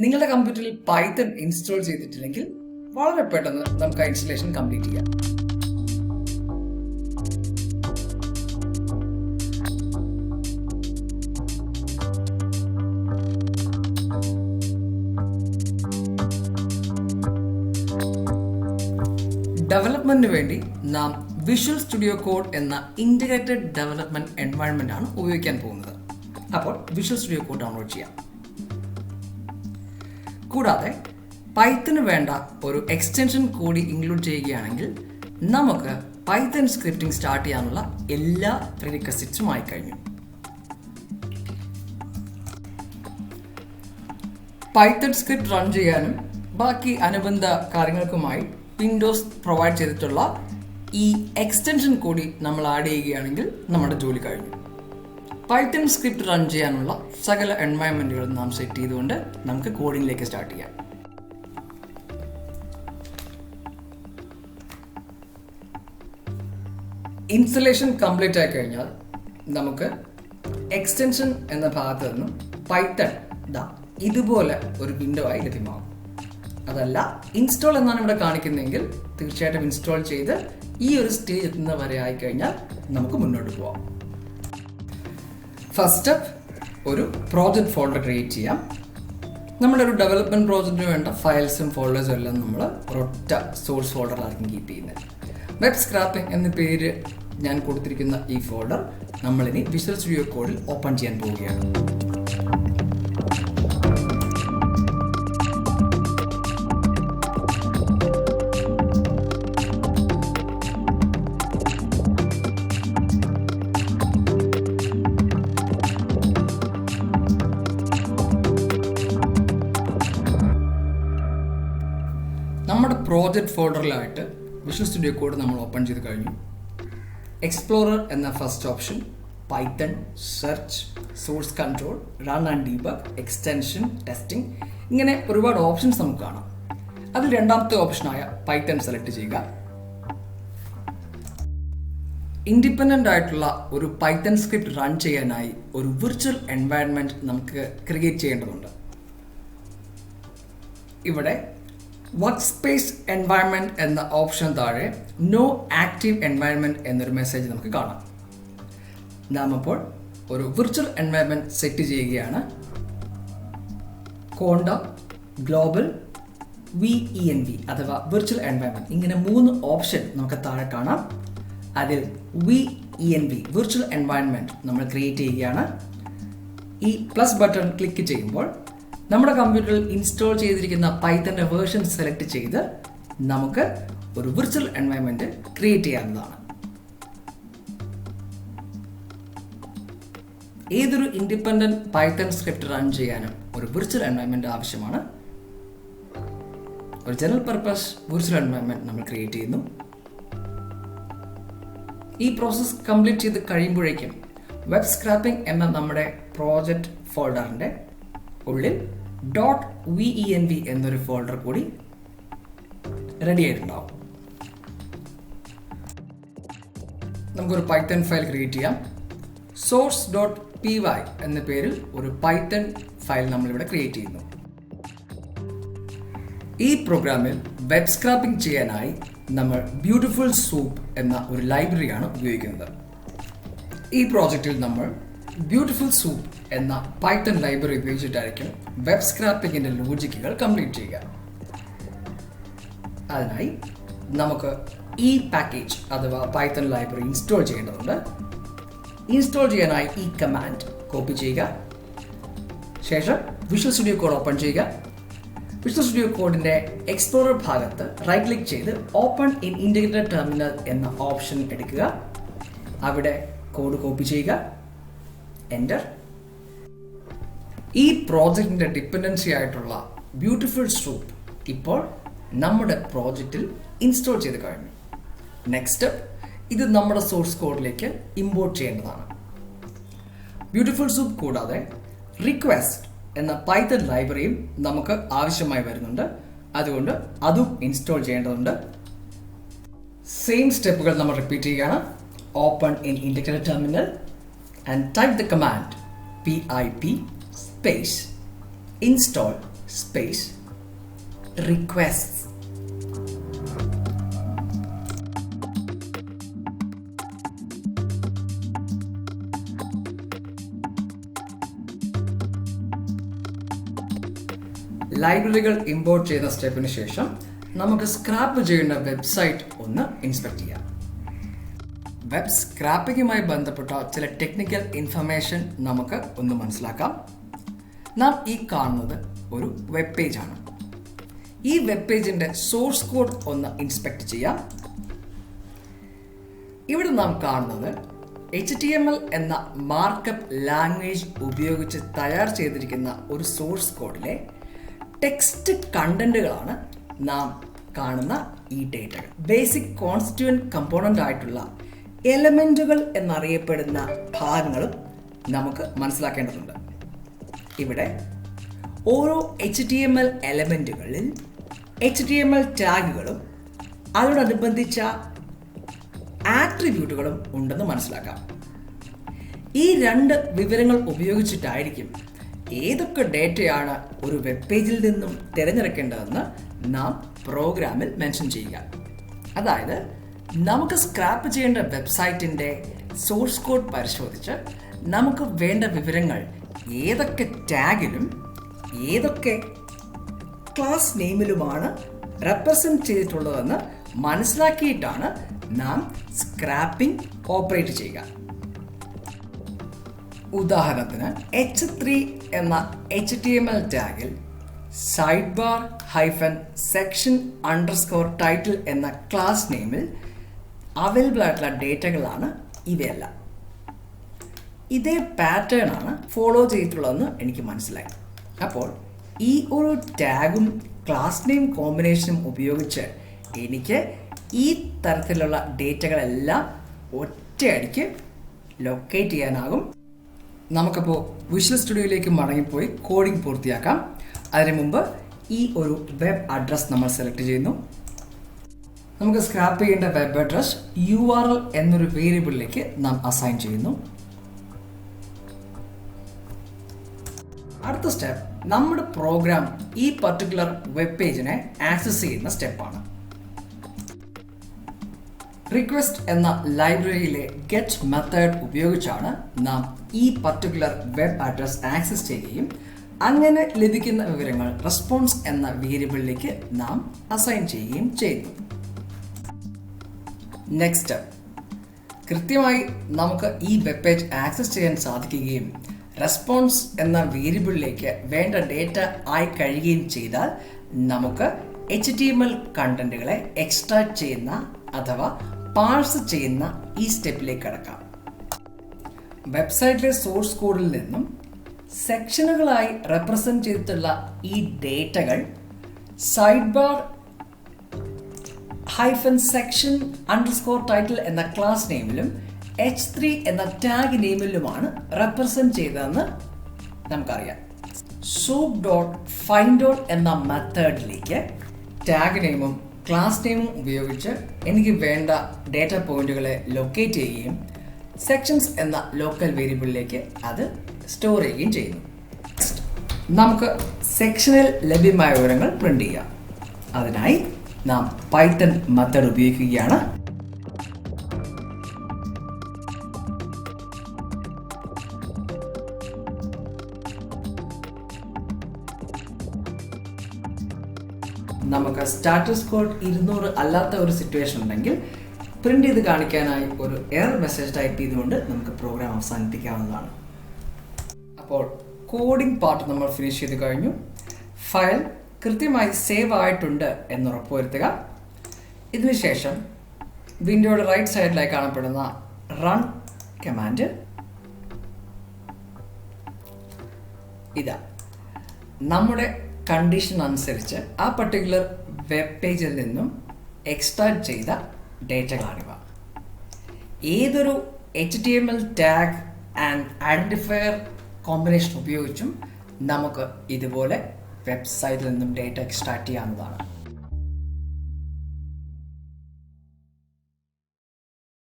നിങ്ങളുടെ കമ്പ്യൂട്ടറിൽ Python install ചെയ്തിട്ടില്ലെങ്കിൽ വളരെ പെട്ടെന്ന് നമുക്ക് ആ ഇൻസ്റ്റലേഷൻ കംപ്ലീറ്റ് ചെയ്യാം. ഡെവലപ്മെന്റിന് വേണ്ടി നാം വിഷ്വൽ സ്റ്റുഡിയോ കോഡ് എന്ന ഇൻ്റഗ്രേറ്റഡ് ഡെവലപ്മെന്റ് എൻവയൺമെന്റ് ആണ് ഉപയോഗിക്കാൻ പോകുന്നത്. അപ്പോൾ വിഷ്വൽ സ്റ്റുഡിയോ കോഡ് ഡൗൺലോഡ് ചെയ്യാം. കൂടാതെ പൈത്തന് വേണ്ട ഒരു എക്സ്റ്റൻഷൻ കൂടി ഇൻക്ലൂഡ് ചെയ്യുകയാണെങ്കിൽ നമുക്ക് പൈത്തൺ സ്ക്രിപ്റ്റിംഗ് സ്റ്റാർട്ട് ചെയ്യാനുള്ള എല്ലാ പ്രീറിക്വസിറ്റ്സും ആയി കഴിഞ്ഞു. പൈത്തൺ സ്ക്രിപ്റ്റ് റൺ ചെയ്യാനും ബാക്കി അനുബന്ധ കാര്യങ്ങൾക്കുമായി വിൻഡോസ് പ്രൊവൈഡ് ചെയ്തിട്ടുള്ള ഈ എക്സ്റ്റൻഷൻ കൂടി നമ്മൾ ആഡ് ചെയ്യുകയാണെങ്കിൽ നമ്മുടെ ജോലി കഴിഞ്ഞു. പൈത്തൺ സ്ക്രിപ്റ്റ് റൺ ചെയ്യാനുള്ള സകല എൻവയൺമെന്റുകളും നാം സെറ്റ് ചെയ്തുകൊണ്ട് നമുക്ക് കോഡിംഗിലേക്ക് സ്റ്റാർട്ട് ചെയ്യാം. ഇൻസ്റ്റലേഷൻ കംപ്ലീറ്റ് ആയി കഴിഞ്ഞാൽ നമുക്ക് എക്സ്റ്റൻഷൻ എന്ന ഭാഗത്ത് നിന്നും പൈത്തൺ ഇതുപോലെ ഒരു വിൻഡോ ആയി ലഭ്യമാകും. അതല്ല ഇൻസ്റ്റാൾ എന്നാണ് ഇവിടെ കാണിക്കുന്നതെങ്കിൽ തീർച്ചയായിട്ടും ഇൻസ്റ്റാൾ ചെയ്ത് ഈ ഒരു സ്റ്റേജ് എത്തുന്ന വരെ ആയിക്കഴിഞ്ഞാൽ നമുക്ക് മുന്നോട്ട് പോവാം. ഫസ്റ്റ് സ്റ്റെപ്പ്, ഒരു പ്രോജക്റ്റ് ഫോൾഡർ ക്രിയേറ്റ് ചെയ്യാം. നമ്മുടെ ഒരു ഡെവലപ്മെന്റ് പ്രോജക്റ്റിന് വേണ്ട ഫയൽസും ഫോൾഡേഴ്സും എല്ലാം നമ്മൾ ഒരൊറ്റ സോഴ്സ് ഫോൾഡറിലായിരിക്കും കീപ്പ് ചെയ്യുന്നത്. വെബ് സ്ക്രാപ്പിംഗ് എന്ന പേര് ഞാൻ കൊടുത്തിരിക്കുന്ന ഈ ഫോൾഡർ നമ്മളിനി വിഷ്വൽ സ്റ്റുഡിയോ കോഡിൽ ഓപ്പൺ ചെയ്യാൻ പോവുകയാണ്. നമ്മുടെ പ്രോജക്റ്റ് ഫോൾഡറിലായിട്ട് വിഷ്വൽ സ്റ്റുഡിയോ കോഡ് നമ്മൾ ഓപ്പൺ ചെയ്ത് കഴിഞ്ഞു. എക്സ്പ്ലോറർ എന്ന first option, Python, search, source control, run and debug, extension, testing, ഇങ്ങനെ ഒരുപാട് ഓപ്ഷൻസ് നമുക്ക് കാണാം. അതിൽ രണ്ടാമത്തെ ഓപ്ഷനായ പൈത്തൺ സെലക്ട് ചെയ്യുക. ഇൻഡിപെൻഡൻ്റ് ആയിട്ടുള്ള ഒരു പൈത്തൺ സ്ക്രിപ്റ്റ് റൺ ചെയ്യാനായി ഒരു വിർച്വൽ എൻവയൺമെൻറ്റ് നമുക്ക് ക്രിയേറ്റ് ചെയ്യേണ്ടതുണ്ട്. ഇവിടെ വർക്ക് സ്പേസ് എൻവയൺമെൻറ്റ് എന്ന ഓപ്ഷൻ താഴെ നോ ആക്റ്റീവ് എൻവയൺമെൻറ്റ് എന്നൊരു മെസ്സേജ് നമുക്ക് കാണാം. നാം അപ്പോൾ ഒരു വിർച്വൽ എൻവയൺമെൻറ്റ് സെറ്റ് ചെയ്യുകയാണ്. കോണ്ട ഗ്ലോബൽ VENV അഥവാ വിർച്വൽ എൻവയൺമെൻറ്റ്, ഇങ്ങനെ 3 ഓപ്ഷൻ നമുക്ക് താഴെ കാണാം. അതിൽ VENV വിർച്വൽ എൻവയൺമെൻറ്റ് നമ്മൾ ക്രിയേറ്റ് ചെയ്യുകയാണ്. ഈ പ്ലസ് ബട്ടൺ ക്ലിക്ക് ചെയ്യുമ്പോൾ നമ്മുടെ കമ്പ്യൂട്ടറിൽ ഇൻസ്റ്റാൾ ചെയ്തിരിക്കുന്ന പൈത്തൻ്റെ വേർഷൻ സെലക്ട് ചെയ്ത് നമുക്ക് ഒരു വിർച്വൽ എൻവയൺമെൻറ്റ് ക്രിയേറ്റ് ചെയ്യാവുന്നതാണ്. ഏതൊരു ഇൻഡിപെൻഡൻറ്റ് പൈത്തൺ സ്ക്രിപ്റ്റ് റൺ ചെയ്യാനും ഒരു വിർച്വൽ എൻവയൺമെൻറ്റ് ആവശ്യമാണ്. ഒരു ജനറൽ പർപ്പസ് വിർച്വൽ എൻവയൺമെൻറ്റ് നമ്മൾ ക്രിയേറ്റ് ചെയ്യുന്നു. ഈ പ്രോസസ്സ് കംപ്ലീറ്റ് ചെയ്ത് കഴിയുമ്പോഴേക്കും വെബ് സ്ക്രാപ്പിംഗ് എന്ന നമ്മുടെ പ്രോജക്റ്റ് ഫോൾഡറിൻ്റെ ഉള്ളിൽ .venv എന്നൊരു ഫോൾഡർ കൂടി റെഡി ആയിട്ടുണ്ടാവും. നമുക്കൊരു പൈത്തൺ ഫയൽ ക്രിയേറ്റ് ചെയ്യാം. source.py എന്ന പേരിൽ ഒരു പൈത്തൺ ഫയൽ നമ്മളിവിടെ ക്രിയേറ്റ് ചെയ്യുന്നു. ഈ പ്രോഗ്രാമിൽ വെബ് സ്ക്രാപ്പിംഗ് ചെയ്യാനായി നമ്മൾ ബ്യൂട്ടിഫുൾ സൂപ്പ് എന്ന ഒരു ലൈബ്രറിയാണ് ഉപയോഗിക്കുന്നത്. ഈ പ്രോജക്റ്റിൽ നമ്മൾ ബ്യൂട്ടിഫുൾ സൂപ്പ് എന്ന പൈത്തൺ ലൈബ്രറി ഉപയോഗിച്ചിട്ടായിരിക്കും വെബ് സ്ക്രാപ്പിംഗിൻ്റെ ലോജിക്കുകൾ കംപ്ലീറ്റ് ചെയ്യുക. അതിനായി നമുക്ക് ഈ പാക്കേജ് അഥവാ പൈത്തൺ ലൈബ്രറി ഇൻസ്റ്റാൾ ചെയ്യേണ്ടതുണ്ട്. ഇൻസ്റ്റാൾ ചെയ്യാനായി ഈ കമാൻഡ് കോപ്പി ചെയ്യുക. ശേഷം വിഷ്വൽ സ്റ്റുഡിയോ കോഡ് ഓപ്പൺ ചെയ്യുക. വിഷ്വൽ സ്റ്റുഡിയോ കോഡിൻ്റെ എക്സ്പ്ലോറർ ഭാഗത്ത് റൈറ്റ് ക്ലിക്ക് ചെയ്ത് ഓപ്പൺ ഇൻ ഇൻ്റഗ്രേറ്റഡ് ടെർമിനൽ എന്ന ഓപ്ഷൻ എടുക്കുക. അവിടെ കോഡ് കോപ്പി ചെയ്യുക. എൻ്റർ. ഈ പ്രോജക്റ്റിൻ്റെ ഡിപ്പെൻഡൻസി ആയിട്ടുള്ള ബ്യൂട്ടിഫുൾ സൂപ്പ് ഇപ്പോൾ നമ്മുടെ പ്രോജക്റ്റിൽ ഇൻസ്റ്റാൾ ചെയ്ത് കഴിഞ്ഞു. നെക്സ്റ്റ് സ്റ്റെപ്പ്, ഇത് നമ്മുടെ സോഴ്സ് കോഡിലേക്ക് ഇമ്പോർട്ട് ചെയ്യേണ്ടതാണ്. ബ്യൂട്ടിഫുൾ സൂപ്പ് കൂടാതെ റിക്വസ്റ്റ് എന്ന പൈത്തൺ ലൈബ്രറിയും നമുക്ക് ആവശ്യമായി വരുന്നുണ്ട്. അതുകൊണ്ട് അതും ഇൻസ്റ്റാൾ ചെയ്യേണ്ടതുണ്ട്. സെയിം സ്റ്റെപ്പുകൾ നമ്മൾ റിപ്പീറ്റ് ചെയ്യുകയാണ്. Open in integrated terminal and type the command pip space install space request. ലൈബ്രറികൾ ഇമ്പോർട്ട് ചെയ്യുന്ന സ്റ്റെപ്പിന് ശേഷം നമുക്ക് സ്ക്രാപ്പ് ചെയ്യുന്ന വെബ്സൈറ്റ് ഒന്ന് ഇൻസ്പെക്ട് ചെയ്യാം. വെബ് സ്ക്രാപ്പിങ്ങുമായി ബന്ധപ്പെട്ട ചില ടെക്നിക്കൽ ഇൻഫർമേഷൻ നമുക്ക് ഒന്ന് മനസ്സിലാക്കാം. നാം ഈ കാണുന്നത് ഒരു വെബ് പേജാണ്. ഈ വെബ് പേജിൻ്റെ സോഴ്സ് കോഡ് ഒന്ന് ഇൻസ്പെക്ട് ചെയ്യാം. ഇവിടെ നാം കാണുന്നത് HTML എന്ന മാർക്കപ്പ് ലാംഗ്വേജ് ഉപയോഗിച്ച് തയ്യാർ ചെയ്തിരിക്കുന്ന ഒരു സോഴ്സ് കോഡിലെ ടെക്സ്റ്റ് കണ്ടന്റുകളാണ് നാം കാണുന്ന ഈ ഡേറ്റകൾ. ബേസിക് കോൺസ്റ്റിറ്റ്യൂവൻറ്റ് കമ്പോണൻ്റ് ആയിട്ടുള്ള എലമെൻറ്റുകൾ എന്നറിയപ്പെടുന്ന ഭാഗങ്ങളും നമുക്ക് മനസ്സിലാക്കേണ്ടതുണ്ട്. ഇവിടെ ഓരോ HTML എലമെൻറ്റുകളിൽ HTML ടാഗുകളും അതിനോടനുബന്ധിച്ച ആട്രിബ്യൂട്ടുകളും ഉണ്ടെന്ന് മനസ്സിലാക്കാം. ഈ രണ്ട് വിവരങ്ങൾ ഉപയോഗിച്ചിട്ടായിരിക്കും ഏതൊക്കെ ഡേറ്റയാണ് ഒരു വെബ് പേജിൽ നിന്നും തിരഞ്ഞെടുക്കേണ്ടതെന്ന് നാം പ്രോഗ്രാമിൽ മെൻഷൻ ചെയ്യുക. അതായത് നമുക്ക് സ്ക്രാപ്പ് ചെയ്യേണ്ട വെബ്സൈറ്റിൻ്റെ സോഴ്സ് കോഡ് പരിശോധിച്ച് നമുക്ക് വേണ്ട വിവരങ്ങൾ ഏതൊക്കെ ടാഗിലും ഏതൊക്കെ ക്ലാസ് നെയിമിലുമാണ് റെപ്രസെൻറ്റ് ചെയ്തിട്ടുള്ളതെന്ന് മനസ്സിലാക്കിയിട്ടാണ് നാം സ്ക്രാപ്പിംഗ് ഓപ്പറേറ്റ് ചെയ്യുക. ഉദാഹരണത്തിന് H3 എന്ന HTML ടാഗിൽ സൈഡ് ബാർ -സെക്ഷൻ _ ടൈറ്റിൽ എന്ന ക്ലാസ് നെയിമിൽ അവൈലബിൾ ആയിട്ടുള്ള ഡേറ്റകളാണ് ഇവയെല്ലാം. ഇതേ പാറ്റേൺ ആണ് ഫോളോ ചെയ്തിട്ടുള്ളതെന്ന് എനിക്ക് മനസ്സിലായി. അപ്പോൾ ഈ ഒരു ടാഗും ക്ലാസ് നെയിം കോമ്പിനേഷനും ഉപയോഗിച്ച് എനിക്ക് ഈ തരത്തിലുള്ള ഡേറ്റകളെല്ലാം ഒറ്റയടിക്ക് ലൊക്കേറ്റ് ചെയ്യാനാകും. നമുക്കപ്പോൾ വിഷ്വൽ സ്റ്റുഡിയോയിലേക്ക് മടങ്ങിപ്പോയി കോഡിംഗ് പൂർത്തിയാക്കാം. അതിനു മുമ്പ് ഈ ഒരു വെബ് അഡ്രസ് നമ്മൾ സെലക്ട് ചെയ്യുന്നു. നമുക്ക് സ്ക്രാപ്പ് ചെയ്യേണ്ട വെബ് അഡ്രസ് URL എന്നൊരു വേരിയബിളിലേക്ക് നാം അസൈൻ ചെയ്യുന്നു. അടുത്ത സ്റ്റെപ്പ് നമ്മുടെ പ്രോഗ്രാം ഈ പർട്ടിക്കുലർ വെബ് പേജിനെ ആക്സസ് ചെയ്യുന്ന സ്റ്റെപ്പാണ്. റിക്വസ്റ്റ് എന്ന ലൈബ്രറിയിലെ ഗെറ്റ് മെത്തേഡ് ഉപയോഗിച്ചാണ് നാം ഈ പർട്ടിക്കുലർ വെബ് അഡ്രസ് ആക്സസ് ചെയ്യുകയും അങ്ങനെ ലഭിക്കുന്ന വിവരങ്ങൾ റെസ്പോൺസ് എന്ന വേരിയബിളിലേക്ക് നാം അസൈൻ ചെയ്യുകയും ചെയ്യുന്നു. നെക്സ്റ്റ് സ്റ്റെപ്പ്, കൃത്യമായി നമുക്ക് ഈ വെബ് പേജ് ആക്സസ് ചെയ്യാൻ സാധിക്കുകയും റെസ്പോൺസ് എന്ന വേരിയബിളിലേക്ക് വേണ്ട ഡേറ്റ ആയി കഴിയുകയും ചെയ്താൽ നമുക്ക് HTML കണ്ടന്റുകളെ എക്സ്ട്രാക്ട് ചെയ്യുന്ന അഥവാ പാഴ്സ് ചെയ്യുന്ന ഈ സ്റ്റെപ്പിലേക്ക് കടക്കാം. വെബ്സൈറ്റിലെ സോഴ്സ് കോഡിൽ നിന്നും സെക്ഷനുകളായി റെപ്രസെൻറ്റ് ചെയ്തിട്ടുള്ള ഈ ഡേറ്റകൾ സൈഡ് ബാർ -സെക്ഷൻ _ ടൈറ്റിൽ എന്ന ക്ലാസ് നെയിമിലും H3 എന്ന ടാഗ് നെയിമിലുമാണ് റെപ്രസെൻറ്റ് ചെയ്തതെന്ന് നമുക്കറിയാം. soup.find എന്ന മെത്തേഡിലേക്ക് ടാഗ് നെയിമും ക്ലാസ് നെയിമും ഉപയോഗിച്ച് എനിക്ക് വേണ്ട ഡേറ്റ പോയിന്റുകളെ ലൊക്കേറ്റ് ചെയ്യുകയും സെക്ഷൻസ് എന്ന ലോക്കൽ വേരിയബിളിലേക്ക് അത് സ്റ്റോർ ചെയ്യുകയും ചെയ്യുന്നു. നമുക്ക് സെക്ഷനിൽ ലഭ്യമായ വിവരങ്ങൾ പ്രിന്റ് ചെയ്യാം. അതിനായി നാം പൈത്തൺ മെത്തേഡ് ഉപയോഗിക്കുകയാണ്. നമുക്ക് സ്റ്റാറ്റസ് കോഡ് 200 അല്ലാത്ത ഒരു സിറ്റുവേഷൻ ഉണ്ടെങ്കിൽ പ്രിന്റ് ചെയ്ത് കാണിക്കാനായി ഒരു എറർ മെസ്സേജ് ടൈപ്പ് ചെയ്തുകൊണ്ട് നമുക്ക് പ്രോഗ്രാം അവസാനിപ്പിക്കാവുന്നതാണ്. അപ്പോൾ കോഡിംഗ് പാർട്ട് നമ്മൾ ഫിനിഷ് ചെയ്ത് കഴിഞ്ഞു. ഫയൽ കൃത്യമായി സേവ് ആയിട്ടുണ്ട് എന്ന് ഉറപ്പുവരുത്തുക. ഇതിനുശേഷം വിൻഡോയുടെ റൈറ്റ് സൈഡിലായി കാണപ്പെടുന്ന റൺ കമാൻഡ് ഇതാ നമ്മുടെ കണ്ടീഷൻ അനുസരിച്ച് ആ പർട്ടിക്കുലർ വെബ് പേജിൽ നിന്നും എക്സ്ട്രാക്ട് ചെയ്ത ഡേറ്റകളാണിവ. ഏതൊരു HTML tag and identifier combination ഉപയോഗിച്ചും നമുക്ക് ഇതുപോലെ വെബ്സൈറ്റിൽ നിന്നും ഡേറ്റ എക്സ്ട്രാക്ട് ചെയ്യാവുന്നതാണ്.